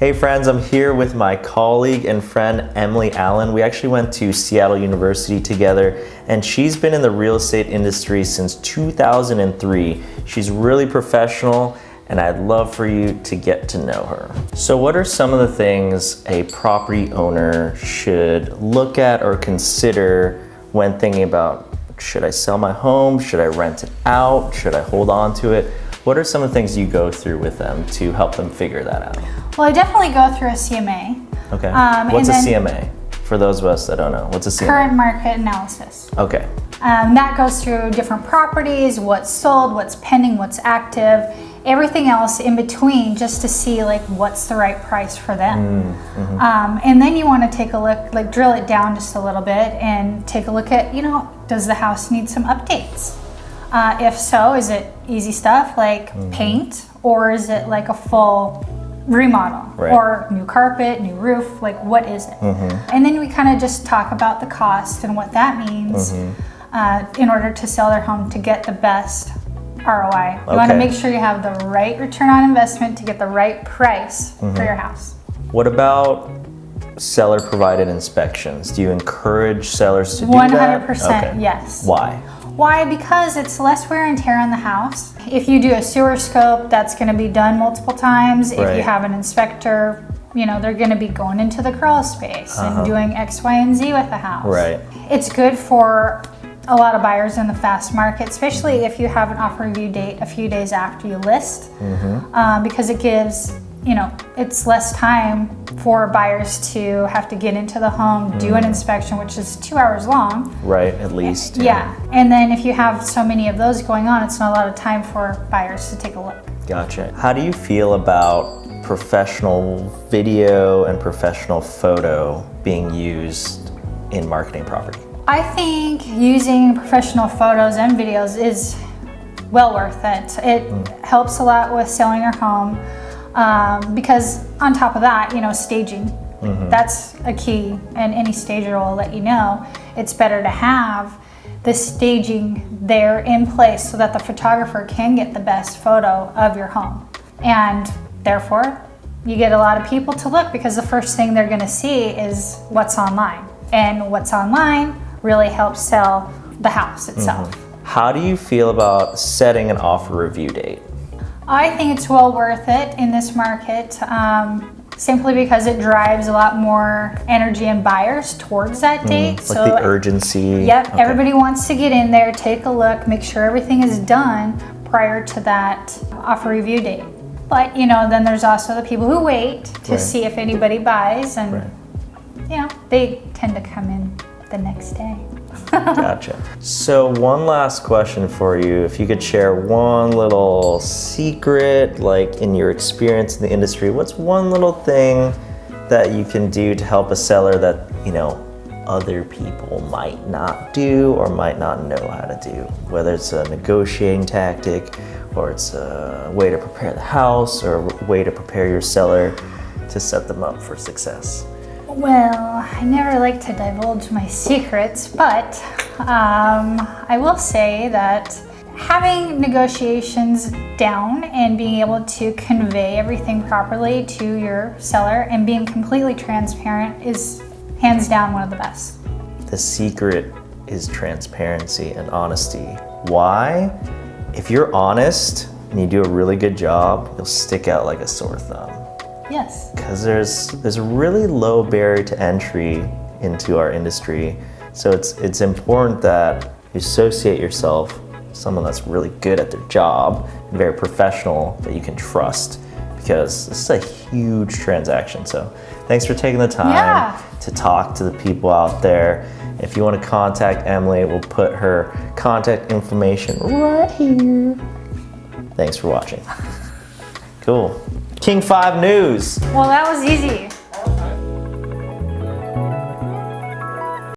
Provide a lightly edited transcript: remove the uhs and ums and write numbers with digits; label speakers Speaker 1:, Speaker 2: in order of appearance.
Speaker 1: Hey friends, I'm here with my colleague and friend Emily Allen. We actually went to Seattle University together, and she's been in the real estate industry since 2003. She's really professional, and I'd love for you to get to know her. So what are some of the things a property owner should look at or consider when thinking about, should I sell my home? Should I rent it out? Should I hold on to it? What are some of the things you go through with them to help them figure that out?
Speaker 2: Well, I definitely go through a CMA.
Speaker 1: Okay. What's a CMA? For those of us that don't know, what's a CMA?
Speaker 2: Current market analysis.
Speaker 1: Okay.
Speaker 2: That goes through different properties, what's sold, what's pending, what's active, everything else in between, just to see like what's the right price for them. And then you want to take a look, like drill it down just a little bit and take a look at, does the house need some updates? If so, is it easy stuff like paint, or is it like a full remodel, or new carpet, new roof? Like, what is it? And then we kind of just talk about the cost and what that means in order to sell their home to get the best ROI. You want to make sure you have the right return on investment to get the right price for your house.
Speaker 1: What about seller provided inspections? Do you encourage sellers to do that?
Speaker 2: 100%, yes.
Speaker 1: Why?
Speaker 2: Why? Because it's less wear and tear on the house. If you do a sewer scope, that's going to be done multiple times. If you have an inspector, they're going to be going into the crawl space and doing X, Y, and Z with the house. It's good for a lot of buyers in the fast market, especially if you have an offer review date a few days after you list, because it gives, it's less time for buyers to have to get into the home, do an inspection, which is 2 hours long. Right, at least. Yeah. And then if you have so many of those going on, it's not a lot of time for buyers to take a look.
Speaker 1: Gotcha. How do you feel about professional video and professional photo being used in marketing property?
Speaker 2: I think using professional photos and videos is well worth it. It helps a lot with selling your home. Because on top of that, staging, that's a key, and any stager will let you know it's better to have the staging there in place so that the photographer can get the best photo of your home. And therefore, you get a lot of people to look because the first thing they're going to see is what's online. And what's online really helps sell the house itself.
Speaker 1: How do you feel about setting an offer review date?
Speaker 2: I think it's well worth it in this market, simply because it drives a lot more energy and buyers towards that date.
Speaker 1: Like so the urgency.
Speaker 2: Yep, everybody wants to get in there, take a look, make sure everything is done prior to that offer review date. But then there's also the people who wait to see if anybody buys, and they tend to come in the next day.
Speaker 1: Gotcha. So one last question for you. If you could share one little secret, like in your experience in the industry, what's one little thing that you can do to help a seller that, other people might not do or might not know how to do? Whether it's a negotiating tactic, or it's a way to prepare the house, or a way to prepare your seller to set them up for success.
Speaker 2: Well, I never like to divulge my secrets, but I will say that having negotiations down and being able to convey everything properly to your seller and being completely transparent is hands down one of the best.
Speaker 1: The secret is transparency and honesty. Why? If you're honest and you do a really good job, you'll stick out like a sore thumb.
Speaker 2: Yes.
Speaker 1: Because there's a really low barrier to entry into our industry. So it's important that you associate yourself with someone that's really good at their job and very professional that you can trust, because this is a huge transaction. So thanks for taking the time to talk to the people out there. If you want to contact Emily, we'll put her contact information right here. Thanks for watching. Cool. King 5 News.
Speaker 2: Well, that was easy.